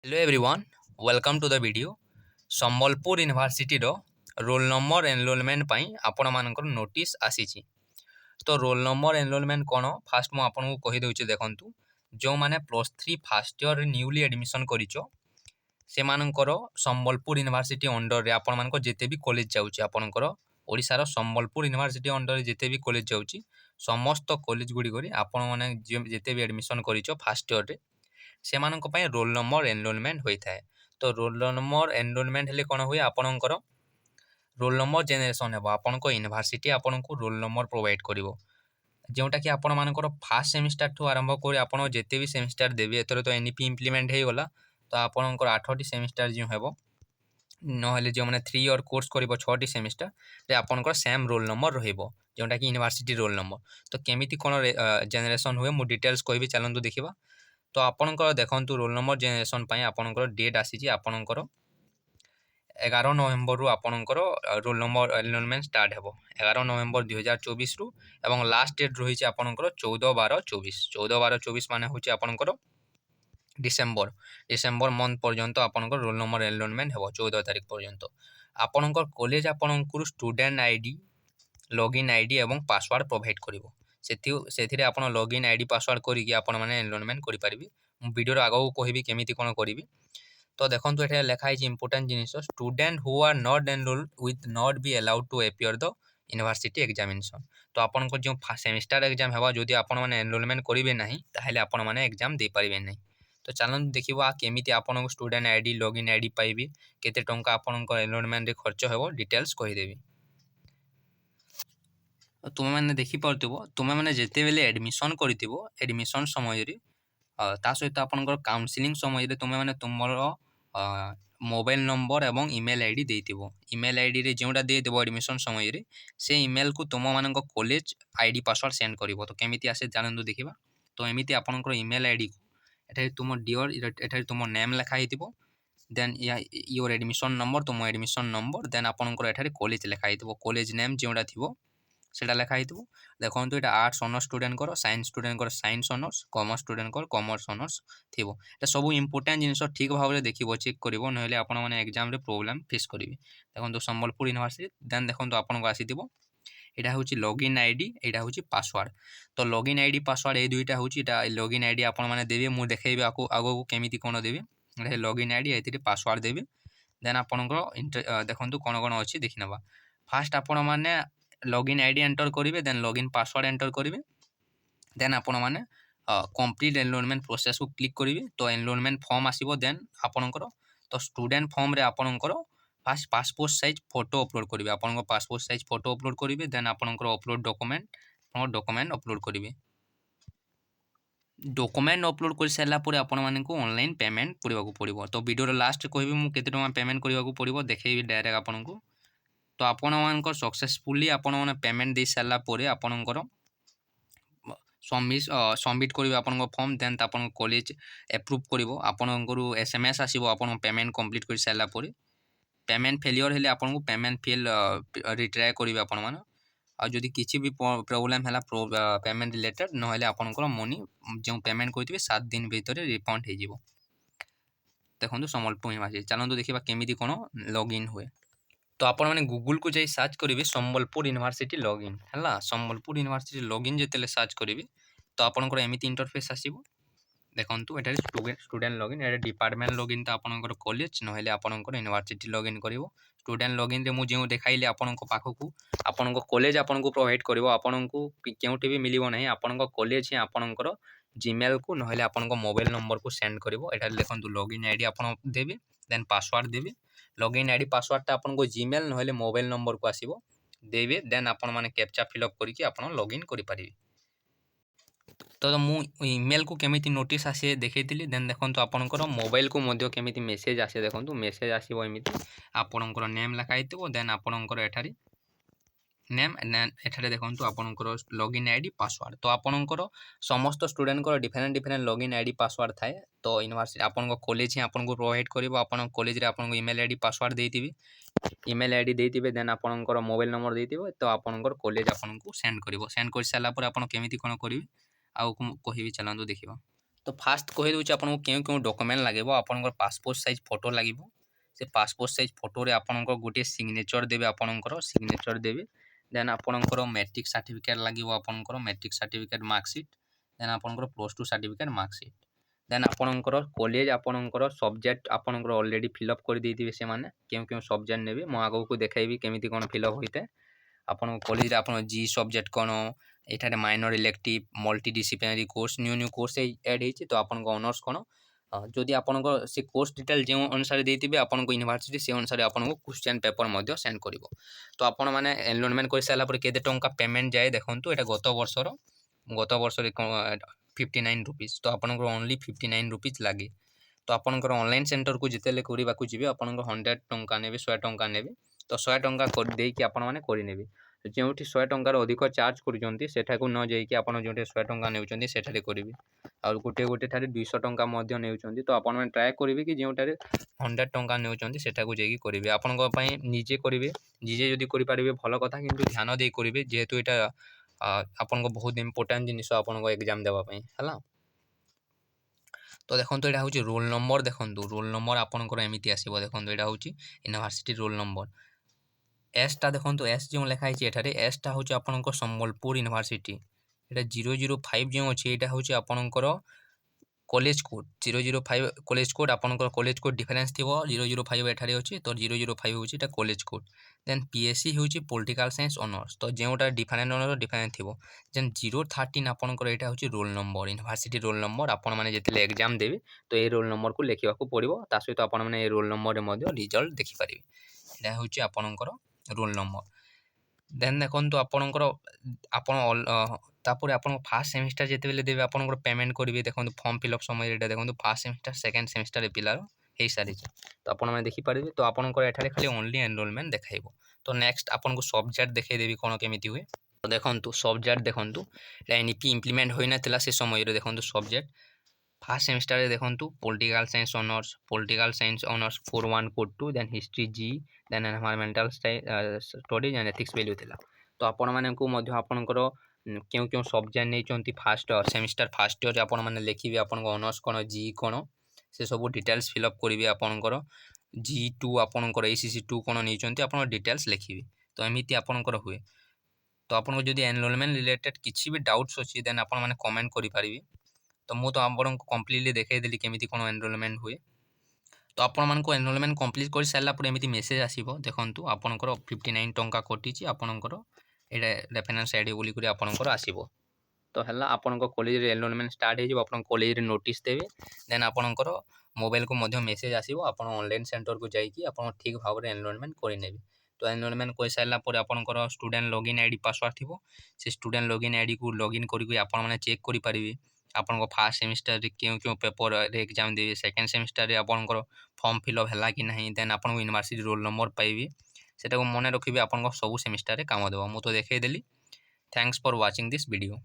Hello everyone, welcome to the video. Sambalpur ୟୁନିଭର୍ସିଟିର roll number enrolment ପାଇଁ ଆପଣମାନଙ୍କର ନୋଟିସ୍ ଆସିଛି। ତ ରୋଲ୍ ନମ୍ବର ଏନରୋଲମେଣ୍ଟ କ'ଣ ଫାଷ୍ଟ ମୁଁ ଆପଣଙ୍କୁ କହିଦେଉଛି ଦେଖନ୍ତୁ। ଯେଉଁମାନେ +3 ଫାର୍ଷ୍ଟ ଇୟର୍ରେ ନ୍ୟୁଲି ଆଡ଼ମିସନ୍ କରିଛ ସେମାନଙ୍କର ସମ୍ବଲପୁର ୟୁନିଭର୍ସିଟି ଅଣ୍ଡରରେ ଆପଣମାନଙ୍କ ଯେତେ ବି କଲେଜ ଯାଉଛି ଆପଣଙ୍କର ଓଡ଼ିଶାର ସମ୍ବଲପୁର ୟୁନିଭର୍ସିଟି ଅଣ୍ଡରରେ ଯେତେ ବି କଲେଜ ଯାଉଛି ସମସ୍ତ କଲେଜ ଗୁଡ଼ିକରେ ଆପଣମାନେ ଯେତେ ବି ଆଡ଼ମିସନ୍ କରିଛ ଫାର୍ଷ୍ଟ ଇୟର୍ରେ ସେମାନଙ୍କ ପାଇଁ ରୋଲ୍ ନମ୍ବର ଏନରୋଲମେଣ୍ଟ ହୋଇଥାଏ। ତ ରୋଲ୍ ନମ୍ବର ଏନରୋଲମେଣ୍ଟ ହେଲେ କ'ଣ ହୁଏ ଆପଣଙ୍କର ରୋଲ୍ ନମ୍ବର ଜେନେରେସନ୍ ହେବ। ଆପଣଙ୍କ ୟୁନିଭର୍ସିଟି ଆପଣଙ୍କୁ ରୋଲ୍ ନମ୍ବର ପ୍ରୋଭାଇଡ଼ କରିବ। ଯେଉଁଟାକି ଆପଣମାନଙ୍କର ଫାର୍ଷ୍ଟ ସେମିଷ୍ଟାରଠୁ ଆରମ୍ଭ କରି ଆପଣ ଯେତେ ବି ସେମିଷ୍ଟାର ଦେବେ ଏଥର ତ NEP ଇମ୍ପ୍ଲିମେଣ୍ଟ ହେଇଗଲା। ତ ଆପଣଙ୍କର 8ଟି ସେମିଷ୍ଟାର ଯେଉଁ ହେବ ନହେଲେ ଯେଉଁମାନେ 3 ଇୟର୍ କୋର୍ସ କରିବ 6ଟି ସେମିଷ୍ଟାରରେ ଆପଣଙ୍କର ସେମ୍ ରୋଲ୍ ନମ୍ବର ରହିବ ଯେଉଁଟାକି ୟୁନିଭର୍ସିଟି ରୋଲ୍ ନମ୍ବର। ତ କେମିତି କ'ଣ ଜେନେରେସନ୍ ହୁଏ ମୁଁ ଡିଟେଲ୍ସ କହିବି, ଚାଲନ୍ତୁ ଦେଖିବା। ତ ଆପଣଙ୍କର ଦେଖନ୍ତୁ ରୋଲ୍ ନମ୍ବର ଜେନେରେସନ୍ ପାଇଁ ଆପଣଙ୍କର ଡେଟ୍ ଆସିଛି ଆପଣଙ୍କର 11 ନଭେମ୍ବରରୁ ଆପଣଙ୍କର ରୋଲ୍ ନମ୍ବର ଏନରୋଲମେଣ୍ଟ ଷ୍ଟାର୍ଟ ହେବ 11 ନଭେମ୍ବର 2024ରୁ ଏବଂ ଲାଷ୍ଟ ଡେଟ୍ ରହିଛି ଆପଣଙ୍କର 14/12/24। 14/12/24 ମାନେ ହେଉଛି ଆପଣଙ୍କର ଡିସେମ୍ବର ମନ୍ଥ ପର୍ଯ୍ୟନ୍ତ ଆପଣଙ୍କର ରୋଲ୍ ନମ୍ବର ଏନରୋଲମେଣ୍ଟ ହେବ 14 ତାରିଖ ପର୍ଯ୍ୟନ୍ତ। ଆପଣଙ୍କର କଲେଜ ଆପଣଙ୍କୁ ଷ୍ଟୁଡେଣ୍ଟ ଆଇଡି, ଲଗ୍ଇନ୍ ଆଇଡି ଏବଂ ପାସୱାର୍ଡ଼ ପ୍ରୋଭାଇଡ଼ କରିବ। ସେଥିରେ ଆପଣ ଲଗ୍ଇନ୍ ଆଇଡି ପାସୱାର୍ଡ଼ କରିକି ଆପଣମାନେ ଏନରୋଲମେଣ୍ଟ କରିପାରିବେ। ମୁଁ ଭିଡ଼ିଓର ଆଗକୁ କହିବି କେମିତି କ'ଣ କରିବି। ତ ଦେଖନ୍ତୁ ଏଠାରେ ଲେଖା ହେଇଛି ଇମ୍ପୋର୍ଟାଣ୍ଟ ଜିନିଷ, student who are not enrolled with not be allowed to appear the university examination. ତ ଆପଣଙ୍କର ଯେଉଁ ସେମିଷ୍ଟାର ଏକ୍ଜାମ୍ ହେବ ଯଦି ଆପଣମାନେ ଏନରୋଲମେଣ୍ଟ କରିବେ ନାହିଁ ତାହେଲେ ଆପଣମାନେ ଏକ୍ଜାମ୍ ଦେଇପାରିବେ ନାହିଁ। ତ ଚାଲନ୍ତୁ ଦେଖିବା କେମିତି ଆପଣଙ୍କ ଷ୍ଟୁଡେଣ୍ଟ ଆଇଡି, ଲଗ୍ଇନ୍ ଆଇଡି ପାଇବେ, କେତେ ଟଙ୍କା ଆପଣଙ୍କ ଏନରୋଲମେଣ୍ଟରେ ଖର୍ଚ୍ଚ ହେବ ଡିଟେଲ୍ସ କହିଦେବି। ତୁମେମାନେ ଦେଖିପାରୁଥିବ ତୁମେମାନେ ଯେତେବେଳେ ଆଡ଼ମିସନ୍ କରିଥିବ ଆଡ଼ମିସନ୍ ସମୟରେ ତା ସହିତ ଆପଣଙ୍କର କାଉନସିଲିଂ ସମୟରେ ତୁମେମାନେ ତୁମର ମୋବାଇଲ ନମ୍ବର ଏବଂ ଇମେଲ୍ ଆଇଡ଼ି ଦେଇଥିବ। ଇମେଲ୍ ଆଇଡ଼ିରେ ଯେଉଁଟା ଦେଇଦେବ ଆଡ଼ମିସନ୍ ସମୟରେ ସେ ଇମେଲ୍କୁ ତୁମମାନଙ୍କ କଲେଜ ଆଇଡ଼ି ପାସୱାର୍ଡ଼ ସେଣ୍ଡ କରିବ। ତ କେମିତି ଆସେ ଜାଣନ୍ତୁ ଦେଖିବା। ତ ଏମିତି ଆପଣଙ୍କର ଇମେଲ୍ ଆଇଡ଼ିକୁ ଏଠାରେ ତୁମ ଡିଅର୍ ଏଠାରେ ତୁମ ନେମ୍ ଲେଖା ହେଇଥିବ, ଦେନ୍ ୟୋର ଆଡ଼ମିସନ୍ ନମ୍ବର ତୁମ ଆଡ଼ମିସନ୍ ନମ୍ବର, ଦେନ୍ ଆପଣଙ୍କର ଏଠାରେ କଲେଜ ଲେଖା ହେଇଥିବ, କଲେଜ ନେମ୍ ଯେଉଁଟା ଥିବ ସେଇଟା ଲେଖା ହେଇଥିବ। ଦେଖନ୍ତୁ ଏଇଟା ଆର୍ଟ୍ସ ଅନର୍ସ ଷ୍ଟୁଡେଣ୍ଟଙ୍କର, ସାଇନ୍ସ ଷ୍ଟୁଡେଣ୍ଟଙ୍କର ସାଇନ୍ସ ଅନର୍ସ, କମର୍ସ ଷ୍ଟୁଡେଣ୍ଟଙ୍କର କମର୍ସ ଅନର୍ସ ଥିବ। এটা ସବୁ ଇମ୍ପୋର୍ଟାଣ୍ଟ ଜିନିଷ ଠିକ୍ ଭାବରେ ଦେଖିବ, ଚେକ୍ କରିବ, ନହେଲେ ଆପଣମାନେ ଏକ୍ଜାମ୍ରେ ପ୍ରୋବ୍ଲେମ୍ ଫେସ୍ କରିବେ। ଦେଖନ୍ତୁ ସମ୍ବଲପୁର ୟୁନିଭର୍ସିଟି, ଦେନ୍ ଦେଖନ୍ତୁ ଆପଣଙ୍କୁ ଆସିଥିବ ଏଇଟା ହେଉଛି ଲଗ୍ଇନ୍ ଆଇଡ଼ି, ଏଇଟା ହେଉଛି ପାସୱାର୍ଡ଼। ତ ଲଗ୍ଇନ୍ ଆଇଡ଼ି ପାସୱାର୍ଡ଼ ଏଇ ଦୁଇଟା ହେଉଛି, ଏଇଟା ଲଗ୍ଇନ୍ ଆଇଡ଼ି ଆପଣମାନେ ଦେବେ, ମୁଁ ଦେଖେଇବି ଆଗକୁ କେମିତି କ'ଣ ଦେବେ। ଏଇଟା ଲଗ୍ଇନ୍ ଆଇଡ଼ି, ଏଥିରେ ପାସୱାର୍ଡ଼ ଦେବେ। ଦେନ୍ ଆପଣଙ୍କର ଦେଖନ୍ତୁ କ'ଣ କ'ଣ ଅଛି ଦେଖିନେବା। ଫାଷ୍ଟ ଆପଣମାନେ ଲଗ୍ଇନ୍ ଆଇଡ଼ି ଏଣ୍ଟର କରିବେ, ଦେନ୍ ଲଗ୍ଇନ୍ ପାସୱାର୍ଡ଼ ଏଣ୍ଟର କରିବେ, ଦେନ୍ ଆପଣମାନେ କମ୍ପ୍ଲିଟ୍ ଏନରୋଲମେଣ୍ଟ ପ୍ରୋସେସ୍କୁ କ୍ଲିକ୍ କରିବେ। ତ ଏନରୋଲମେଣ୍ଟ ଫର୍ମ ଆସିବ, ଦେନ୍ ଆପଣଙ୍କର ତ ଷ୍ଟୁଡେଣ୍ଟ ଫର୍ମରେ ଆପଣଙ୍କର first passport size photo upload କରିବେ। ଆପଣଙ୍କ ପାସପୋର୍ଟ ସାଇଜ୍ ଫଟୋ ଅପଲୋଡ଼ କରିବେ, ଦେନ୍ ଆପଣଙ୍କର ଅପଲୋଡ଼ ଡକୁମେଣ୍ଟ ଅପଲୋଡ଼ କରିବେ। ଡକୁମେଣ୍ଟ ଅପଲୋଡ଼ କରିସାରିଲା ପରେ ଆପଣମାନଙ୍କୁ ଅନଲାଇନ୍ ପେମେଣ୍ଟ କରିବାକୁ ପଡ଼ିବ। ତ ଭିଡ଼ିଓର ଲାଷ୍ଟରେ କହିବି ମୁଁ କେତେ ଟଙ୍କା ପେମେଣ୍ଟ କରିବାକୁ ପଡ଼ିବ, ଦେଖେଇବି ଡାଇରେକ୍ଟ ଆପଣଙ୍କୁ। ତ ଆପଣମାନଙ୍କର ସକ୍ସେସଫୁଲି ଆପଣମାନେ ପେମେଣ୍ଟ ଦେଇସାରିଲା ପରେ ଆପଣଙ୍କର ସବମିଟ୍ କରିବେ ଆପଣଙ୍କ ଫର୍ମ, ଦେନ୍ ଆପଣଙ୍କ କଲେଜ ଆପ୍ରୁଭ୍ କରିବ। ଆପଣଙ୍କର SMS ଆସିବ ଆପଣଙ୍କ ପେମେଣ୍ଟ କମ୍ପ୍ଲିଟ୍ କରିସାରିଲା ପରେ। ପେମେଣ୍ଟ ଫେଲିଅର୍ ହେଲେ ଆପଣଙ୍କୁ ପେମେଣ୍ଟ ରିଟ୍ରାଏ କରିବେ ଆପଣମାନେ। ଆଉ ଯଦି କିଛି ବି ପ୍ରୋବ୍ଲେମ୍ ହେଲା ପେମେଣ୍ଟ ରିଲେଟେଡ୍, ନହେଲେ ଆପଣଙ୍କର ମନି ଯେଉଁ ପେମେଣ୍ଟ କରିଥିବେ 7 ଦିନ ଭିତରେ ରିଫଣ୍ଡ ହେଇଯିବ। ଦେଖନ୍ତୁ ସମ୍ବଲପୁର ୟୁନିଭର୍ସିଟି, ଚାଲନ୍ତୁ ଦେଖିବା କେମିତି କ'ଣ ଲଗ୍ଇନ୍ ହୁଏ। ତ ଆପଣମାନେ ଗୁଗୁଲକୁ ଯାଇ ସର୍ଚ୍ଚ କରିବେ ସମ୍ବଲପୁର ୟୁନିଭର୍ସିଟି ଲଗ୍ଇନ୍ ହେଲା। ସମ୍ବଲପୁର ୟୁନିଭର୍ସିଟି ଲଗ୍ଇନ୍ ଯେତେବେଳେ ସର୍ଚ୍ଚ କରିବେ ତ ଆପଣଙ୍କର ଏମିତି ଇଣ୍ଟରଫେସ୍ ଆସିବ। ଦେଖନ୍ତୁ ଏଠାରେ ଷ୍ଟୁଡେଣ୍ଟ ଲଗ୍ଇନ୍, ଏଠାରେ ଡିପାର୍ଟମେଣ୍ଟ ଲଗ୍ଇନ୍ ତ ଆପଣଙ୍କର କଲେଜ, ନହେଲେ ଆପଣଙ୍କର ୟୁନିଭର୍ସିଟି ଲଗ୍ଇନ୍ କରିବ। ଷ୍ଟୁଡେଣ୍ଟ ଲଗ୍ଇନ୍ରେ ମୁଁ ଯେଉଁ ଦେଖାଇଲି ଆପଣଙ୍କ ପାଖକୁ ଆପଣଙ୍କ କଲେଜ ଆପଣଙ୍କୁ ପ୍ରୋଭାଇଡ଼ କରିବ। ଆପଣଙ୍କୁ କେଉଁଠି ବି ମିଳିବ ନାହିଁ, ଆପଣଙ୍କ କଲେଜ ହିଁ ଆପଣଙ୍କର ଜିମେଲ୍କୁ ନହେଲେ ଆପଣଙ୍କ ମୋବାଇଲ ନମ୍ବରକୁ ସେଣ୍ଡ କରିବ। ଏଠାରେ ଦେଖନ୍ତୁ ଲଗ୍ଇନ୍ ଆଇଡ଼ି ଆପଣ ଦେବେ, ଦେନ୍ ପାସୱାର୍ଡ଼ ଦେବେ। ଲଗ୍ଇନ୍ ଆଇଡ଼ି ପାସୱାର୍ଡ଼ଟା ଆପଣଙ୍କ ଜିମେଲ୍ ନହେଲେ ମୋବାଇଲ ନମ୍ବରକୁ ଆସିବ, ଦେବେ, ଦେନ୍ ଆପଣମାନେ କ୍ୟାପଚା ଫିଲ୍ଅପ୍ କରିକି ଆପଣ ଲଗ୍ଇନ୍ କରିପାରିବେ। ତ ମୁଁ ଇମେଲ୍କୁ କେମିତି ନୋଟିସ୍ ଆସେ ଦେଖେଇଥିଲି, ଦେନ୍ ଦେଖନ୍ତୁ ଆପଣଙ୍କର ମୋବାଇଲକୁ ମଧ୍ୟ କେମିତି ମେସେଜ୍ ଆସେ। ଦେଖନ୍ତୁ ମେସେଜ୍ ଆସିବ ଏମିତି, ଆପଣଙ୍କର ନେମ୍ ଲେଖା ହେଇଥିବ, ଦେନ୍ ଆପଣଙ୍କର ଏଠାରେ ନେମ୍, ଏଠାରେ ଦେଖନ୍ତୁ ଆପଣଙ୍କର ଲଗ୍ଇନ୍ ଆଇଡ଼ି ପାସୱାର୍ଡ଼। ତ ଆପଣଙ୍କର ସମସ୍ତ ଷ୍ଟୁଡେଣ୍ଟଙ୍କର ଡିଫରେଣ୍ଟ ଲଗ୍ଇନ୍ ଆଇଡ଼ି ପାସୱାର୍ଡ଼ ଥାଏ। ତ ୟୁନିଭର୍ସିଟି ଆପଣଙ୍କ କଲେଜ ହିଁ ଆପଣଙ୍କୁ ପ୍ରୋଭାଇଡ଼ କରିବ। ଆପଣଙ୍କ କଲେଜରେ ଆପଣଙ୍କ ଇମେଲ୍ ଆଇଡ଼ି ପାସୱାର୍ଡ଼ ଦେଇଥିବେ, ଇମେଲ୍ ଆଇଡ଼ି ଦେଇଥିବେ, ଦେନ୍ ଆପଣଙ୍କର ମୋବାଇଲ ନମ୍ବର ଦେଇଥିବେ। ତ ଆପଣଙ୍କର କଲେଜ ଆପଣଙ୍କୁ ସେଣ୍ଡ କରିବ। ସେଣ୍ଡ କରିସାରିଲା ପରେ ଆପଣ କେମିତି କ'ଣ କରିବେ ଆଉ କହିବି, ଚାଲନ୍ତୁ ଦେଖିବା। तो फास्ट कहि दउछि आपनको केउ डॉक्यूमेंट लागेबो आपनकर पासपोर्ट साइज फोटो लागेबो से पासपोर्ट साइज फोटो रे आपनकर गोटे सिग्नेचर देबे आपनकर सिग्नेचर देबे देन आपनकर मैट्रिक सर्टिफिकेट लागेबो आपनकर मैट्रिक सर्टिफिकेट मार्कशीट देन आपनकर +2 सर्टिफिकेट मार्कशीट देन आपनकर कॉलेज आपनकर सब्जेक्ट आपनकर ऑलरेडी फिलअप कर देथिबे से माने केउ सब्जेक्ट नेबे मो आगो को देखाइबी केमिति कोन फिलअप होइते आपन कॉलेज आपन जी सब्जेक्ट कोन एठारे minor elective multi disciplinary course new course add हेछि तो आपन को ऑनर्स कोन जदि आपन को से कोर्स डिटेल जे अनुसार देथिबे आपन को यूनिवर्सिटी से अनुसार आपन को क्वेश्चन पेपर मध्य सेंड करिवो तो आपन माने एनरोलमेंट कर साला पर केते टंका पेमेंट जाय देखंतु एटा गत वर्ष रे 59 रुपीस तो आपन को ओनली 59 रुपीस लागे तो आपनकर ऑनलाइन सेंटर को जितेले करबाकू जिबे आपनकर 100 टंका नेबे 100 टंका नेबे तो 100 टंका कर देकी आपन माने करि नेबे जोठी 100 टंकार अधिक चार्ज करूछंती सेठाकू न जाईकी आपन जोठी 100 टंका नेउछंती सेठारे करिवे और गोटे गोटे ठारे 200 टंका मध्य नेउछंती तो आपन माने ट्राई करिवे कि जोठारे 100 टंका नेउछंती सेठाकू जाईकी करिवे आपन को पई निजे करिवे निजे जदी करि पारिबे भलो कथा किंतु ध्यान देई करिवे जेहेतु एटा आपन को बहुत इंपोर्टेंट जिनिस आपन को एग्जाम देबा पई हला तो देखो यहाँ हूँ रोल नंबर देखो रोल नंबर आपंकर एमती आसो देखो यहाँ हूँ यूनिवर्सिटी रोल नंबर एसटा देखो एस जो लिखाई एठारे एसटा हूँ आपंकर संबलपुर यूनिवर्सिटी यहाँ 005 जो अच्छे यहाँ हूँ आपंकर कॉलेज कोड 005 कॉलेज कोड आपंकर कॉलेज कोड डिफरेन्स थी 005 एठारे अच्छे तो 005 हूँ यहाँ कॉलेज कोड देन पीएससी हूँ पॉलिटिकल साइंस ऑनर्स तो जोटा डिफरेन्ट ऑनर डिफरेन्ट थी जेन 013 आपंकर यहाँ हूँ roll number university roll number आपण मैंने जितने एग्जाम देवे तो ये रोल नंबर को लिखा पड़ो ता सहित आपण मैंने रोल नंबर में रिजल्ट देखिपारे यहाँ हूँ आपंकर रोल नंबर देन देखो आपंकर तापर आप फास्ट सेमिस्टर जिते देवे आप पेमेंट करेंगे देखो फॉर्म फिलअप समय देखो फास्ट सेमिस्टर सेकेंड सेमिस्टर पिलार हो सारी तो आपने देखिपारे तो आपंकर एठारे खाली ओनली एनरोलमेंट देखाइब तो नेक्स्ट आपको सब्जेक्ट देखईदेवी कौन केमी हुए तो देखो सब्जेक्ट देखो एनईपी इम्प्लीमेंट होना से समय देखो सब्जेक्ट फास्ट सेमिस्टर देखो political science honours 41 code 2 then history G then environmental studies and ethics value थिला तो आपण माने को मध्य आपनकर क्यों सब्जेक्ट नहीं फास्ट सेमिस्टर फास्ट ईयर आपण माने लिखिबे आपण ऑनर्स कोन जी कोन से सब डिटेल्स फिलअप करेंगे आपनकर G2 आपनकर ACC2 कोन नहीं आप डिटेल्स लिखिबे तो एमती आपनकर हुए तो आपको जब एनरोलमेंट रिलेटेड किसी भी डाउट्स अच्छी देन आप कमेंट करेंगे तो मुझे तो आपको कम्प्लीटली देखईदेली केमी कौन एनरोलमेंट हुए तो आपको एनरोलमेंट कम्प्लीट कर सारापर एमती मेसेज आसो देखो आपंकर 59 टंका कटी आपंकर ये रेफरेन्स आईडी बोलिक आपंकर आसो तो है आपण कॉलेज एनरोलमेंट स्टार्ट हो आप कॉलेज नोटिस देवे देन आपंकर मोबाइल को मेसेज आसो आप ऑनलाइन सेंटर को जाकि आप ठीक भाव में एनरोलमेंट करेंगे तो एनरोलमेंट कर सारापर आपंकर स्टूडेंट लॉगिन आईडी पासवर्ड थी से स्टूडेंट लॉगिन आईडी को लॉगिन करके आपने चेक करेंगे आपन फास्ट सेमिस्टर क्यों पेपर एग्जाम देवे सेकेंड सेमिस्टर आपंकर फॉर्म फिलअप है कि नहीं देन आपको यूनिवर्सिटी रोल नंबर पाइबे से मन रखिए आप सब सेमिस्टर काम देव मुझे देखईदेली thanks for watching this video.